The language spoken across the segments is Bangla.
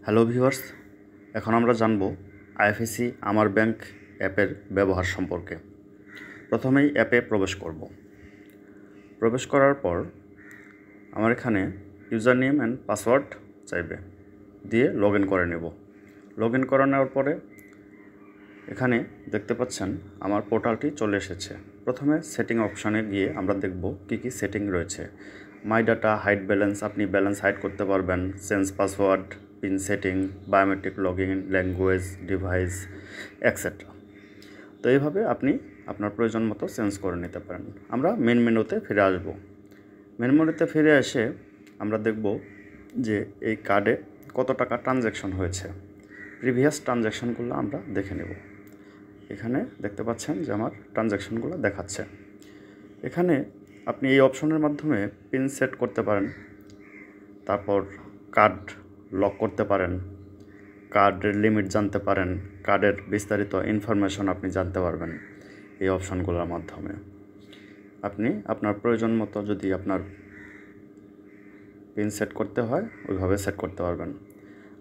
হ্যালো ভিউয়ার্স, এখন আমরা জানব আইএফএসি আমার ব্যাংক অ্যাপের ব্যবহার সম্পর্কে। প্রথমেই অ্যাপে প্রবেশ করব। প্রবেশ করার পর আমার এখানে ইউজার নেম অ্যান্ড পাসওয়ার্ড চাইবে, দিয়ে লগ ইন করে নেব। লগ ইন করে নেওয়ার পরে এখানে দেখতে পাচ্ছেন আমার পোর্টালটি চলে এসেছে। প্রথমে সেটিং অপশানে গিয়ে আমরা দেখব কি কি সেটিং রয়েছে। মাই ডাটা, হাইড ব্যালেন্স, আপনি ব্যালেন্স হাইড করতে পারবেন, change password, pin setting, biometric log in, language, device etcetera. তো এইভাবে আপনি আপনার প্রয়োজন মতো চেঞ্জ করে নিতে পারেন। আমরা মেন মেনুতে ফিরে আসব। মেন মেনুতে ফিরে এসে আমরা দেখব যে এই কার্ডে কত টাকা ট্রানজ্যাকশন হয়েছে। প্রিভিয়াস ট্রানজ্যাকশনগুলো আমরা দেখে নেব। এখানে দেখতে পাচ্ছেন যে আমার ট্রানজ্যাকশনগুলো দেখাচ্ছে। এখানে আপনি এই অপশনের মাধ্যমে পিন সেট করতে পারেন, তারপর কার্ড লক করতে পারেন, কার্ডের লিমিট জানতে পারেন, কার্ডের বিস্তারিত ইনফরমেশন আপনি জানতে পারবেন। এই অপশনগুলোর মাধ্যমে আপনি আপনার প্রয়োজন মতো যদি আপনার পিন সেট করতে হয় ওইভাবে সেট করতে পারবেন।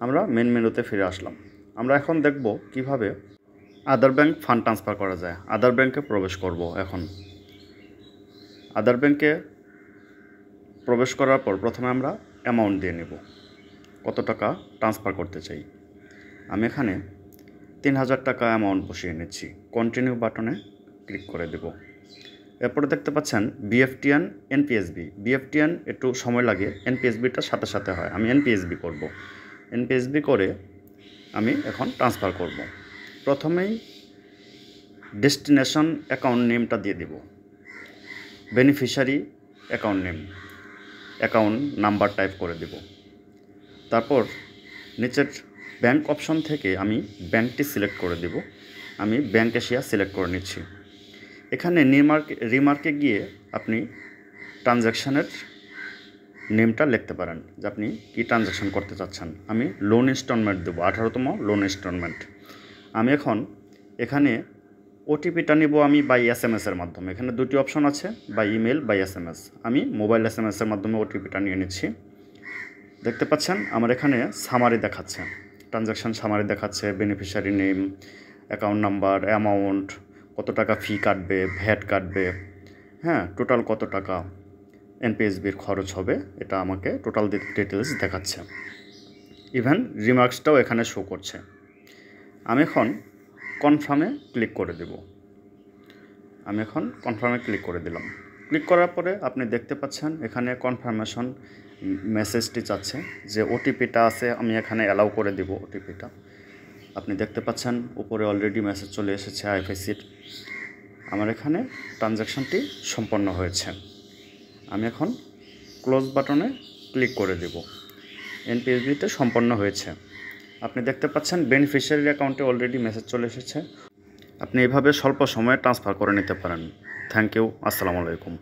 আমরা মেন মেনুতে ফিরে আসলাম। আমরা এখন দেখব কিভাবে আদার ব্যাংক ফান্ড ট্রান্সফার করা যায়। আদার ব্যাংকে প্রবেশ করব। এখন আদার ব্যাংকে প্রবেশ করার পর প্রথমে আমরা অ্যামাউন্ট দিয়ে নেব, কত টাকা ট্রান্সফার করতে চাই। আমি এখানে 3000 টাকা অ্যামাউন্ট বসিয়ে নিচ্ছি। কন্টিনিউ বাটনে ক্লিক করে দেব। এরপরে দেখতে পাচ্ছেন বিএফটিএন, এনপিএসবি। বিএফটিএন একটু সময় লাগে, এনপিএসবিটা সাথে সাথে হয়। আমি এনপিএসবি করব। এনপিএসবি করে আমি এখন ট্রান্সফার করব। প্রথমেই ডেস্টিনেশন অ্যাকাউন্ট নেমটা দিয়ে দেব, beneficiary account name, account number type করে দেব। তারপর নিচের ব্যাংক অপশন থেকে আমি ব্যাংকটি সিলেক্ট করে দেব। আমি ব্যাংক এশিয়া সিলেক্ট করে নিচ্ছি। এখানে রিমার্কে গিয়ে আপনি ট্রানজ্যাকশানের নেমটা লিখতে পারেন যে আপনি কী ট্রানজ্যাকশান করতে চাচ্ছেন। আমি লোন ইনস্টলমেন্ট দেবো, 18তম লোন ইনস্টলমেন্ট। আমি এখন এখানে ওটিপিটা নেব আমি বাই এসএমএসের মাধ্যমে। এখানে দুটি অপশন আছে, বাই ইমেল, বাই এসএমএস। আমি মোবাইল এসএমএসের মাধ্যমে ওটিপিটা নিয়ে নিচ্ছি। দেখতে পাচ্ছেন আমার এখানে সামারি দেখাচ্ছে, ট্রানজ্যাকশান সামারি দেখাচ্ছে, beneficiary name, account number, amount, কত টাকা ফি কাটবে, ভ্যাট কাটবে, হ্যাঁ, টোটাল কত টাকা এনপিএসবির খরচ হবে, এটা আমাকে টোটাল ডিটেলস দেখাচ্ছে। ইভেন রিমার্কসটাও এখানে শো করছে। আমি এখন কনফার্মে ক্লিক করে দেব। আমি এখন কনফার্মে ক্লিক করে দিলাম। ক্লিক করার পরে আপনি দেখতে পাচ্ছেন এখানে কনফার্মেশন মেসেজটি চাচ্ছে যে ওটিপিটা আছে, আমি এখানে অ্যালাউ করে দেব ওটিপিটা। আপনি দেখতে পাচ্ছেন উপরে অলরেডি মেসেজ চলে এসেছে আইএফএসির। আমার এখানে ট্রানজ্যাকশনটি সম্পন্ন হয়েছে। আমি এখন ক্লোজ বাটনে ক্লিক করে দেব। এনপিএসবিতে সম্পন্ন হয়েছে। আপনি দেখতে পাচ্ছেন বেনিফিশিয়ারি অ্যাকাউন্টে অলরেডি মেসেজ চলে এসেছে। আপনি এভাবে স্বল্প সময়ে ট্রান্সফার করে নিতে পারেন। Thank you. আসসালামু আলাইকুম।